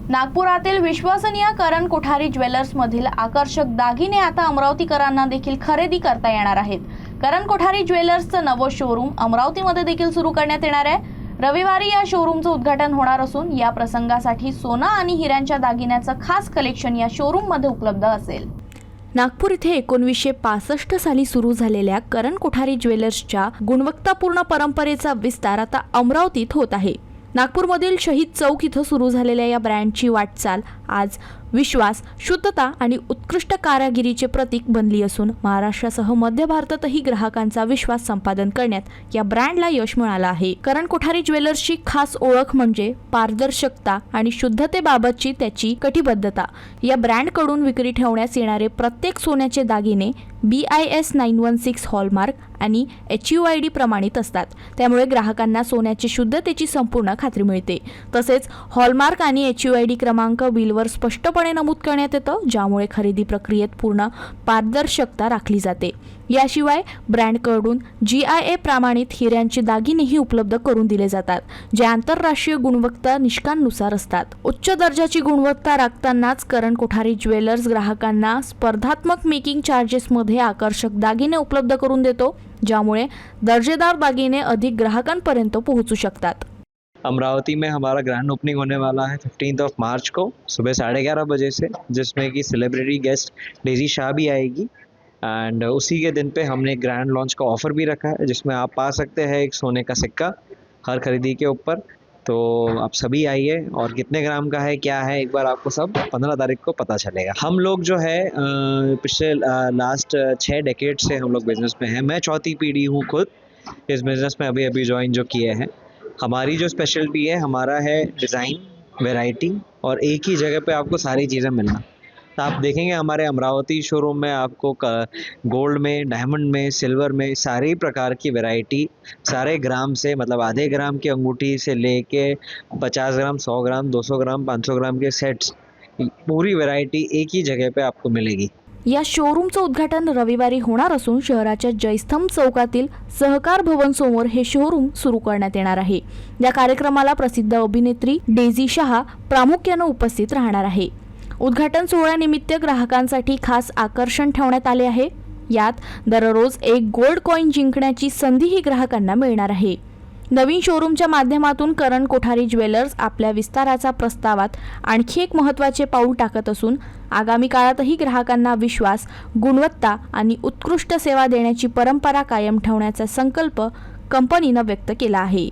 नागपुरातील विश्वसनीय करण कोठारी ज्वेलर्स मधील आकर्षक दागिने आता अमरावतीकरांना देखील खरेदी करता येणार आहेत। करण कोठारी ज्वेलर्सचं नवं शोरूम अमरावतीमध्ये देखील सुरू करण्यात येणार आहे। रविवारी या शोरूमचं उद्घाटन होणार असून या प्रसंगासाठी सोना आणि हिऱ्यांच्या दागिन्याचं खास कलेक्शन या शोरूम मध्ये उपलब्ध असेल। नागपूर इथे 1965 साली सुरू झालेल्या करण कोठारी ज्वेलर्सच्या गुणवत्तापूर्ण परंपरेचा विस्तार आता अमरावतीत होत आहे। नागपूरमधील शहीद चौक इथं सुरू झालेल्या या ब्रँडची वाटचाल आज विश्वास, शुद्धता आणि उत्कृष्ट कारागिरीचे प्रतीक बनली असून महाराष्ट्रासह मध्य भारतातही ग्राहकांचा विश्वास संपादन करण्यात या ब्रँडला यश मिळालं आहे। करण कोठारी ज्वेलर्सची खास ओळख म्हणजे पारदर्शकता आणि शुद्धतेबाबतची त्याची कटिबद्धता। या ब्रँडकडून विक्री ठेवण्यास येणारे प्रत्येक सोन्याचे दागिने BIS 916 हॉलमार्क आणि HUID प्रमाणित असतात, त्यामुळे ग्राहकांना सोन्याची शुद्धतेची संपूर्ण खात्री मिळते। तसेच हॉलमार्क आणि HUID क्रमांक बिलवर स्पष्टपणे नमूद करण्यात येतं, ज्यामुळे खरेदी प्रक्रियेत पूर्ण पारदर्शकता राखली जाते। याशिवाय ब्रँडकडून GIA प्रमाणित हिऱ्यांचे दागिनेही उपलब्ध करून दिले जातात, जे आंतरराष्ट्रीय गुणवत्ता निष्कर्षानुसार असतात। उच्च दर्जाची गुणवत्ता राखतानाच करण कोठारी ज्वेलर्स ग्राहकांना स्पर्धात्मक मेकिंग चार्जेसमध्ये आकर्षक दागिने उपलब्ध करून देतो, ज्यामुळे दर्जेदार दागिने अधिक ग्राहकांपर्यंत पोहोचू शकतात। अमरावती में हमारा ग्रैंड ओपनिंग होने वाला है 15 मार्च को सुबह 11:30 बजे से, जिसमें कि सेलिब्रिटी गेस्ट डेजी शाह भी आएगी। एंड उसी के दिन पे हमने ग्रैंड लॉन्च का ऑफ़र भी रखा है, जिसमें आप पा सकते हैं एक सोने का सिक्का हर खरीदी के ऊपर। तो आप सभी आइए, और कितने ग्राम का है क्या है एक बार आपको सब 15 तारीख को पता चलेगा। हम लोग जो है पिछले लास्ट 6 डेकेड से हम लोग बिज़नेस में हैं। मैं चौथी पीढ़ी हूँ खुद इस बिज़नेस में, अभी ज्वाइन जो किए हैं। हमारी जो स्पेशलिटी है, हमारा है डिज़ाइन, वैरायटी, और एक ही जगह पे आपको सारी चीज़ें मिलना। तो आप देखेंगे हमारे अमरावती शोरूम में आपको गोल्ड में, डायमंड में, सिल्वर में सारी प्रकार की वैरायटी, सारे ग्राम से, मतलब आधे ग्राम की अंगूठी से लेके 50 ग्राम, 100 ग्राम, 200 ग्राम, 500 ग्राम के सेट्स, पूरी वैरायटी एक ही जगह पे आपको मिलेगी। या शोरूमचं उद्घाटन रविवारी होणार असून शहराच्या जयस्तंभ चौकातील सहकार भवन समोर हे शोरूम सुरू करण्यात येणार आहे। या कार्यक्रमाला प्रसिद्ध अभिनेत्री डेझी शाह प्रामुख्याने उपस्थित राहणार आहे। उद्घाटन सोहळ्यानिमित्त ग्राहकांसाठी खास आकर्षण ठेवण्यात आले आहे। यात दररोज एक गोल्ड कॉइन जिंकण्याची संधीही ग्राहकांना मिळणार आहे। नवीन शोरूमच्या माध्यमातून करण कोठारी ज्वेलर्स आपल्या विस्ताराचा प्रस्तावात आणखी एक महत्त्वाचे पाऊल टाकत असून आगामी काळातही ग्राहकांना विश्वास, गुणवत्ता आणि उत्कृष्ट सेवा देण्याची परंपरा कायम ठेवण्याचा संकल्प कंपनीने व्यक्त केला आहे।